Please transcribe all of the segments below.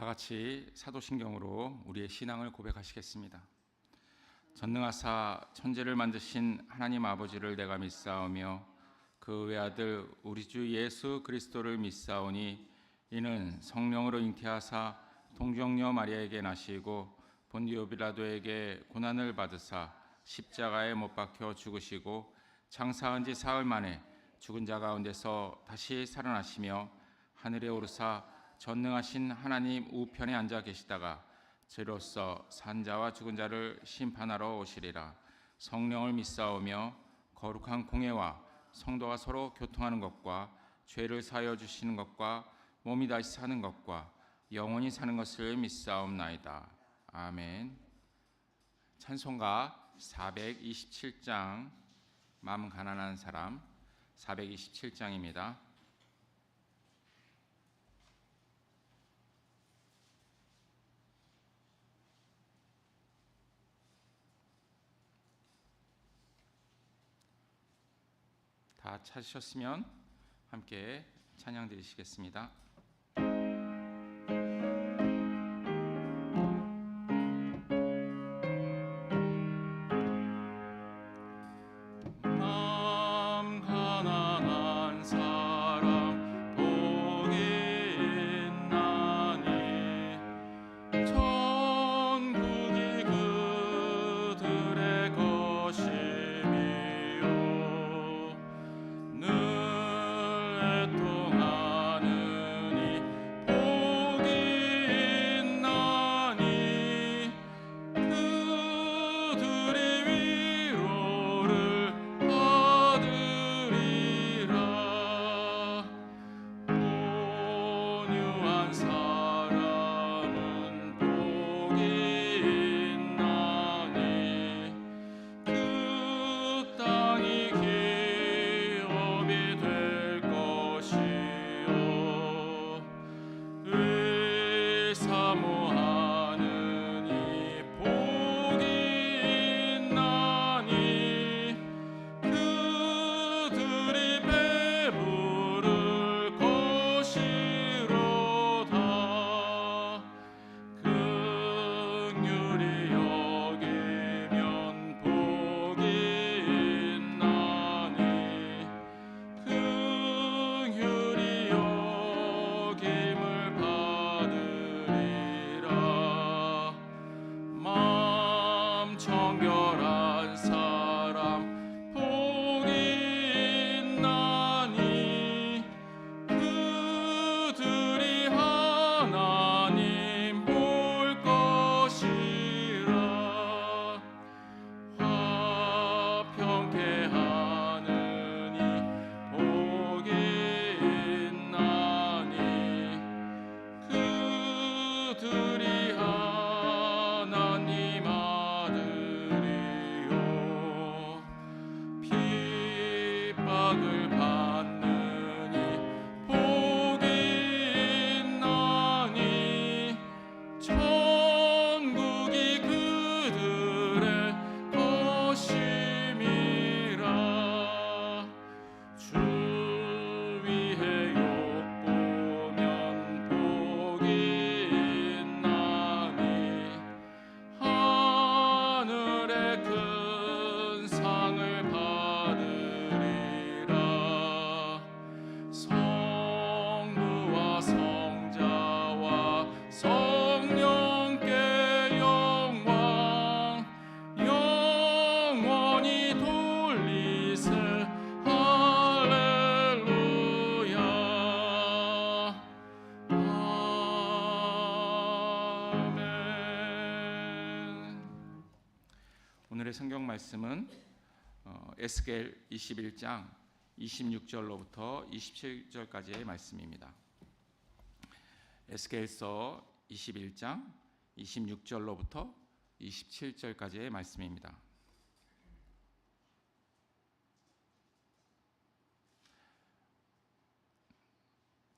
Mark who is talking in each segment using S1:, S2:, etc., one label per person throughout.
S1: 다 같이 사도신경으로 우리의 신앙을 고백하시겠습니다. 전능하사 천지를 만드신 하나님 아버지를 내가 믿사오며 그 외아들 우리 주 예수 그리스도를 믿사오니 이는 성령으로 잉태하사 동정녀 마리아에게 나시고 본디오 빌라도에게 고난을 받으사 십자가에 못 박혀 죽으시고 장사한 지 사흘 만에 죽은 자 가운데서 다시 살아나시며 하늘에 오르사 전능하신 하나님 우편에 앉아 계시다가 저로서 산자와 죽은 자를 심판하러 오시리라. 성령을 믿사오며 거룩한 공회와 성도가 서로 교통하는 것과 죄를 사하여 주시는 것과 몸이 다시 사는 것과 영원히 사는 것을 믿사옵나이다. 아멘. 찬송가 427장 마음 가난한 사람 427장입니다. 다 찾으셨으면 함께 찬양 드리시겠습니다. 오늘의 성경 말씀은 에스겔 21장 26절로부터 27절까지의 말씀입니다. 에스겔서 21장 26절로부터 27절까지의 말씀입니다.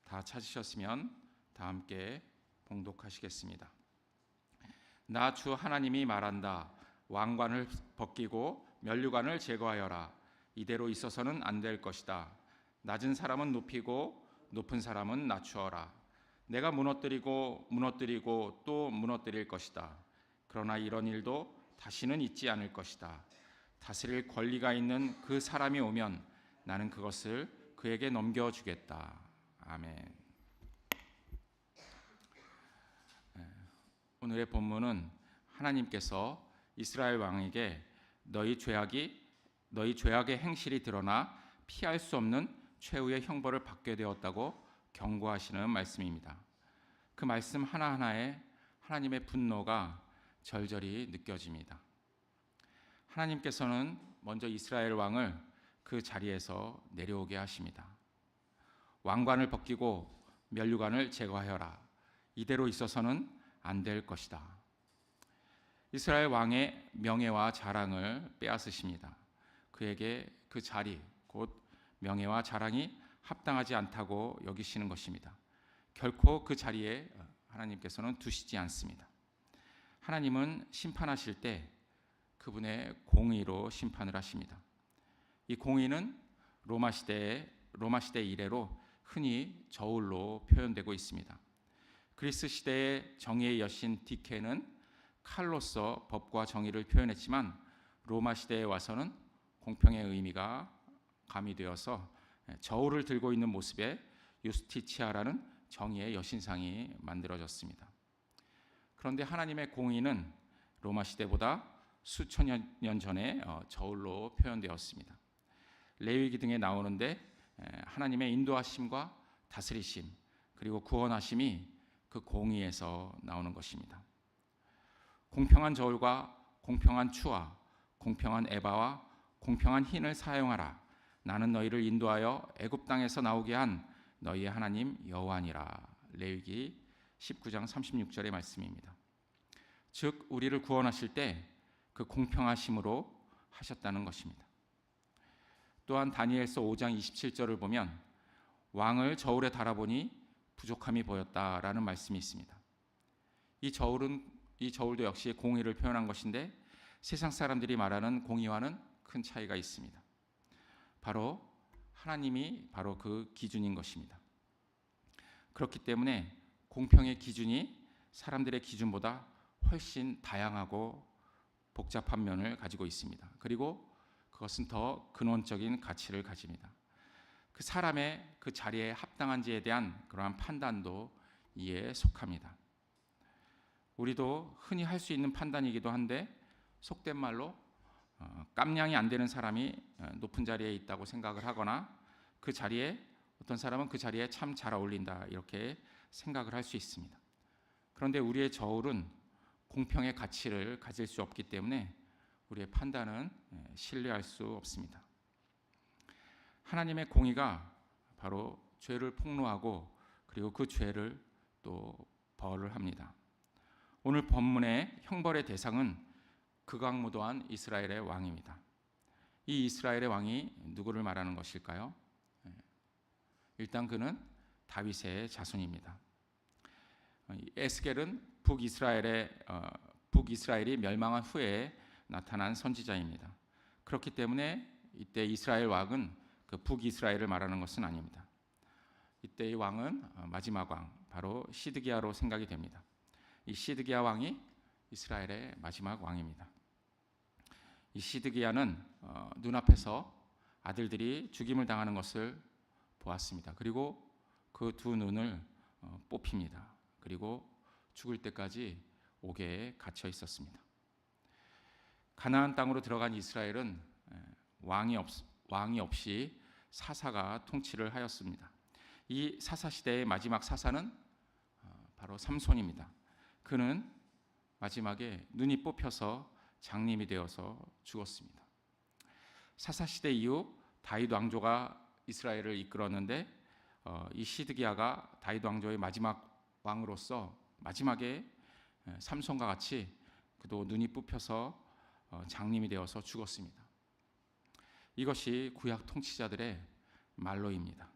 S1: 다 찾으셨으면 다 함께 봉독하시겠습니다. 나 주 하나님이 말한다. 왕관을 벗기고 면류관을 제거하여라. 이대로 있어서는 안 될 것이다. 낮은 사람은 높이고 높은 사람은 낮추어라. 내가 무너뜨리고 또 무너뜨릴 것이다. 그러나 이런 일도 다시는 있지 않을 것이다. 다스릴 권리가 있는 그 사람이 오면 나는 그것을 그에게 넘겨주겠다. 아멘. 오늘의 본문은 하나님께서 이스라엘 왕에게 너희 죄악의 행실이 드러나 피할 수 없는 최후의 형벌을 받게 되었다고 경고하시는 말씀입니다. 그 말씀 하나하나에 하나님의 분노가 절절히 느껴집니다. 하나님께서는 먼저 이스라엘 왕을 그 자리에서 내려오게 하십니다. 왕관을 벗기고 면류관을 제거하여라. 이대로 있어서는 안 될 것이다. 이스라엘 왕의 명예와 자랑을 빼앗으십니다. 그에게 그 자리, 곧 명예와 자랑이 합당하지 않다고 여기시는 것입니다. 결코 그 자리에 하나님께서는 두시지 않습니다. 하나님은 심판하실 때 그분의 공의로 심판을 하십니다. 이 공의는 로마 시대 이래로 흔히 저울로 표현되고 있습니다. 그리스 시대의 정의의 여신 디케는 칼로서 법과 정의를 표현했지만 로마 시대에 와서는 공평의 의미가 가미되어서 저울을 들고 있는 모습의 유스티치아라는 정의의 여신상이 만들어졌습니다. 그런데 하나님의 공의는 로마 시대보다 수천 년 전에 저울로 표현되었습니다. 레위기 등에 나오는데 하나님의 인도하심과 다스리심 그리고 구원하심이 그 공의에서 나오는 것입니다. 공평한 저울과 공평한 추와 공평한 에바와 공평한 흰을 사용하라. 나는 너희를 인도하여 애굽 땅에서 나오게 한 너희의 하나님 여호와니라. 레위기 19장 36절의 말씀입니다. 즉 우리를 구원하실 때 그 공평하심으로 하셨다는 것입니다. 또한 다니엘서 5장 27절을 보면 왕을 저울에 달아보니 부족함이 보였다라는 말씀이 있습니다. 이 저울도 역시 공의를 표현한 것인데 세상 사람들이 말하는 공의와는 큰 차이가 있습니다. 바로 하나님이 바로 그 기준인 것입니다. 그렇기 때문에 공평의 기준이 사람들의 기준보다 훨씬 다양하고 복잡한 면을 가지고 있습니다. 그리고 그것은 더 근원적인 가치를 가집니다. 그 사람의 그 자리에 합당한지에 대한 그러한 판단도 이에 속합니다. 우리도 흔히 할 수 있는 판단이기도 한데 속된 말로 깜냥이 안 되는 사람이 높은 자리에 있다고 생각을 하거나 그 자리에 어떤 사람은 그 자리에 참 잘 어울린다 이렇게 생각을 할 수 있습니다. 그런데 우리의 저울은 공평의 가치를 가질 수 없기 때문에 우리의 판단은 신뢰할 수 없습니다. 하나님의 공의가 바로 죄를 폭로하고 그리고 그 죄를 또 벌을 합니다. 오늘 본문의 형벌의 대상은 극악무도한 이스라엘의 왕입니다. 이 이스라엘의 왕이 누구를 말하는 것일까요? 일단 그는 다윗의 자손입니다. 에스겔은 북이스라엘이 멸망한 후에 나타난 선지자입니다. 그렇기 때문에 이때 이스라엘 왕은 그 북이스라엘을 말하는 것은 아닙니다. 이때의 왕은 마지막 왕, 바로 시드기야로 생각이 됩니다. 이 시드기야 왕이 이스라엘의 마지막 왕입니다. 이 시드기야는 눈앞에서 아들들이 죽임을 당하는 것을 보았습니다. 그리고 그 두 눈을 뽑힙니다. 그리고 죽을 때까지 옥에 갇혀 있었습니다. 가나안 땅으로 들어간 이스라엘은 왕이 없이 사사가 통치를 하였습니다. 이 사사 시대의 마지막 사사는 바로 삼손입니다. 그는 마지막에 눈이 뽑혀서 장님이 되어서 죽었습니다. 사사 시대 이후 다윗 왕조가 이스라엘을 이끌었는데 이 시드기야가 다윗 왕조의 마지막 왕으로서 마지막에 삼손과 같이 그도 눈이 뽑혀서 장님이 되어서 죽었습니다. 이것이 구약 통치자들의 말로입니다.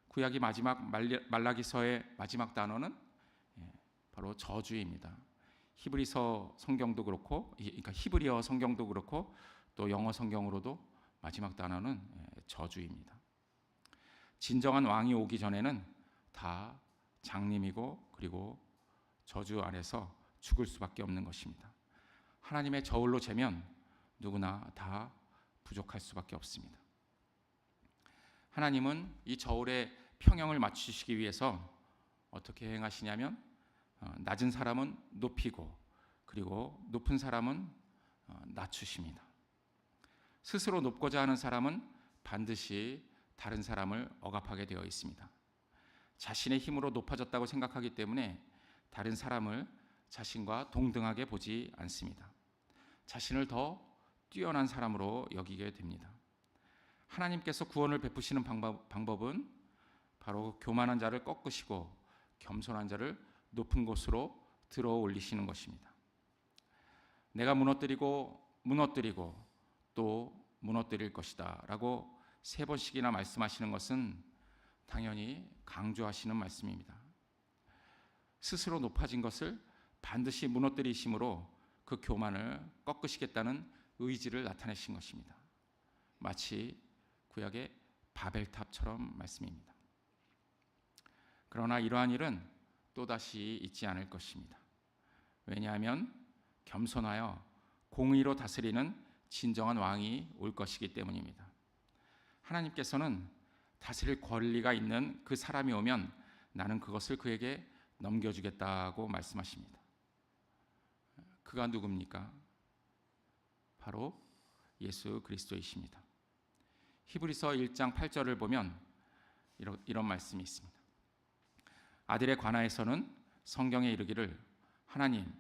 S1: 구약이 마지막 말라기서의 마지막 단어는 바로 저주입니다. 히브리어 성경도 그렇고 또 영어 성경으로도 마지막 단어는 저주입니다. 진정한 왕이 오기 전에는 다 장님이고 그리고 저주 아래서 죽을 수밖에 없는 것입니다. 하나님의 저울로 재면 누구나 다 부족할 수밖에 없습니다. 하나님은 이 저울의 평형을 맞추시기 위해서 어떻게 행하시냐면 낮은 사람은 높이고 그리고 높은 사람은 낮추십니다. 스스로 높고자 하는 사람은 반드시 다른 사람을 억압하게 되어 있습니다. 자신의 힘으로 높아졌다고 생각하기 때문에 다른 사람을 자신과 동등하게 보지 않습니다. 자신을 더 뛰어난 사람으로 여기게 됩니다. 하나님께서 구원을 베푸시는 방법은 바로 교만한 자를 꺾으시고 겸손한 자를 높은 곳으로 들어 올리시는 것입니다. 내가 무너뜨리고 또 무너뜨릴 것이다 라고 3번씩이나 말씀하시는 것은 당연히 강조하시는 말씀입니다. 스스로 높아진 것을 반드시 무너뜨리심으로 그 교만을 꺾으시겠다는 의지를 나타내신 것입니다. 마치 구약의 바벨탑처럼 말씀입니다. 그러나 이러한 일은 또다시 있지 않을 것입니다. 왜냐하면 겸손하여 공의로 다스리는 진정한 왕이 올 것이기 때문입니다. 하나님께서는 다스릴 권리가 있는 그 사람이 오면 나는 그것을 그에게 넘겨주겠다고 말씀하십니다. 그가 누굽니까? 바로 예수 그리스도이십니다. 히브리서 1장 8절을 보면 이런 말씀이 있습니다. 아들의 관하에서는 성경에 이르기를 하나님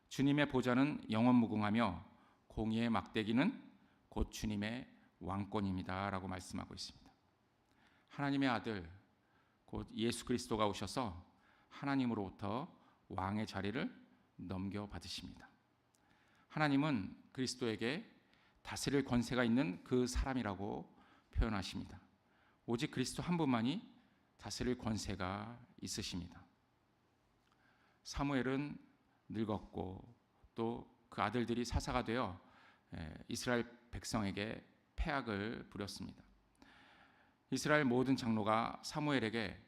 S1: 주님의 보좌는 영원무궁하며 공의의 막대기는 곧 주님의 왕권입니다 라고 말씀하고 있습니다. 하나님의 아들 곧 예수 그리스도가 오셔서 하나님으로부터 왕의 자리를 넘겨받으십니다. 하나님은 그리스도에게 다스릴 권세가 있는 그 사람이라고 표현하십니다. 오직 그리스도 한 분만이 다스릴 권세가 있으십니다. 사무엘은 늙었고 또 그 아들들이 사사가 되어 이스라엘 백성에게 패악을 부렸습니다. 이스라엘 모든 장로가 사무엘에게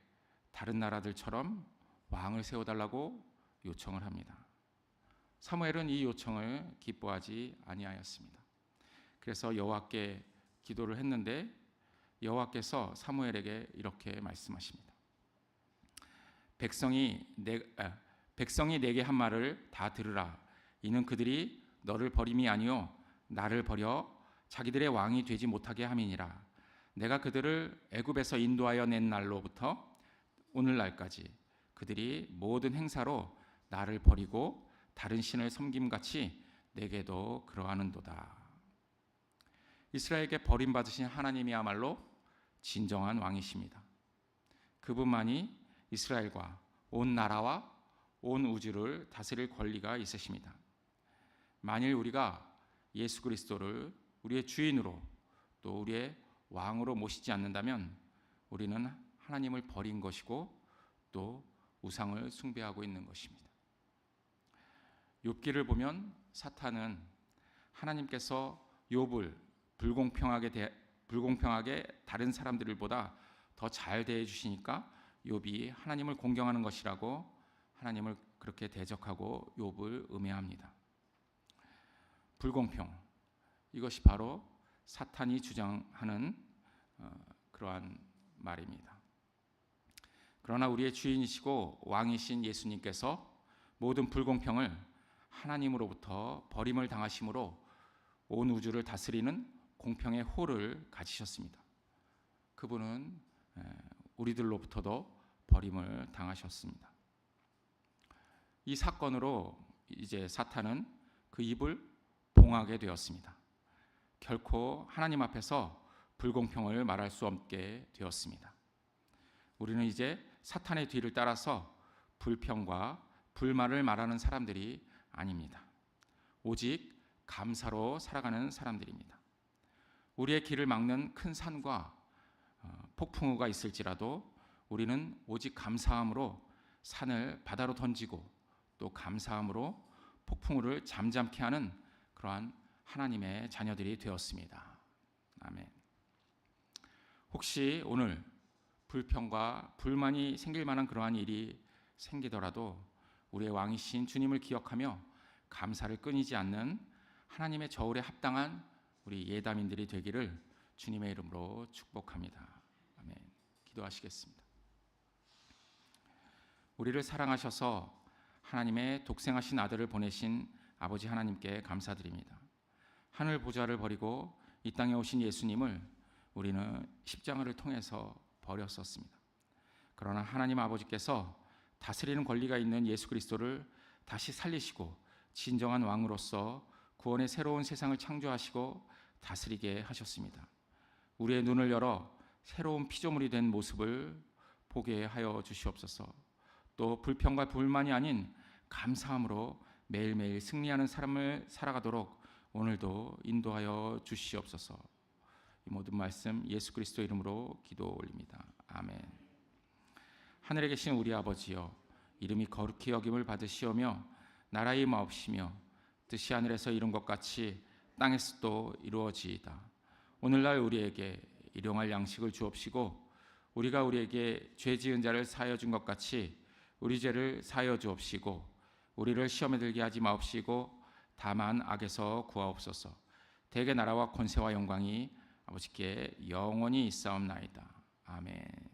S1: 다른 나라들처럼 왕을 세워달라고 요청을 합니다. 사무엘은 이 요청을 기뻐하지 아니하였습니다. 그래서 여호와께 기도를 했는데 여호와께서 사무엘에게 이렇게 말씀하십니다. 백성이 내게 한 말을 다 들으라. 이는 그들이 너를 버림이 아니요 나를 버려 자기들의 왕이 되지 못하게 함이니라. 내가 그들을 애굽에서 인도하여 낸 날로부터 오늘날까지 그들이 모든 행사로 나를 버리고 다른 신을 섬김같이 내게도 그러하는도다. 이스라엘에게 버림받으신 하나님이야말로 진정한 왕이십니다. 그분만이 이스라엘과 온 나라와 온 우주를 다스릴 권리가 있으십니다. 만일 우리가 예수 그리스도를 우리의 주인으로 또 우리의 왕으로 모시지 않는다면 우리는 하나님을 버린 것이고 또 우상을 숭배하고 있는 것입니다. 욥기를 보면 사탄은 하나님께서 욥을 불공평하게 다른 사람들보다 더 잘 대해 주시니까 욥이 하나님을 공경하는 것이라고 하나님을 그렇게 대적하고 욥을 음해합니다. 불공평, 이것이 바로 사탄이 주장하는 그러한 말입니다. 그러나 우리의 주인이시고 왕이신 예수님께서 모든 불공평을 하나님으로부터 버림을 당하심으로 온 우주를 다스리는 공평의 호를 가지셨습니다. 그분은 우리들로부터도 버림을 당하셨습니다. 이 사건으로 이제 사탄은 그 입을 봉하게 되었습니다. 결코 하나님 앞에서 불공평을 말할 수 없게 되었습니다. 우리는 이제 사탄의 뒤를 따라서 불평과 불만을 말하는 사람들이 아닙니다. 오직 감사로 살아가는 사람들입니다. 우리의 길을 막는 큰 산과 폭풍우가 있을지라도 우리는 오직 감사함으로 산을 바다로 던지고 또 감사함으로 폭풍우를 잠잠케 하는 그러한 하나님의 자녀들이 되었습니다. 아멘. 혹시 오늘 불평과 불만이 생길 만한 그러한 일이 생기더라도 우리의 왕이신 주님을 기억하며 감사를 끊이지 않는 하나님의 저울에 합당한 우리 예담인들이 되기를 주님의 이름으로 축복합니다. 아멘. 기도하시겠습니다. 우리를 사랑하셔서 하나님의 독생하신 아들을 보내신 아버지 하나님께 감사드립니다. 하늘 보좌를 버리고 이 땅에 오신 예수님을 우리는 십자가를 통해서 버렸었습니다. 그러나 하나님 아버지께서 다스리는 권리가 있는 예수 그리스도를 다시 살리시고 진정한 왕으로서 구원의 새로운 세상을 창조하시고 다스리게 하셨습니다. 우리의 눈을 열어 새로운 피조물이 된 모습을 보게 하여 주시옵소서. 또 불평과 불만이 아닌 감사함으로 매일매일 승리하는 삶을 살아가도록 오늘도 인도하여 주시옵소서. 이 모든 말씀 예수 그리스도 이름으로 기도 올립니다. 아멘. 하늘에 계신 우리 아버지여, 이름이 거룩히 여김을 받으시오며 나라의 마옵시며 뜻이 하늘에서 이룬 것 같이 땅에서도 이루어지이다. 오늘날 우리에게 일용할 양식을 주옵시고 우리가 우리에게 죄 지은 자를 사하여 준 것 같이 우리 죄를 사하여 주옵시고 우리를 시험에 들게 하지 마옵시고 다만 악에서 구하옵소서. 대개 나라와 권세와 영광이 아버지께 영원히 있사옵나이다. 아멘.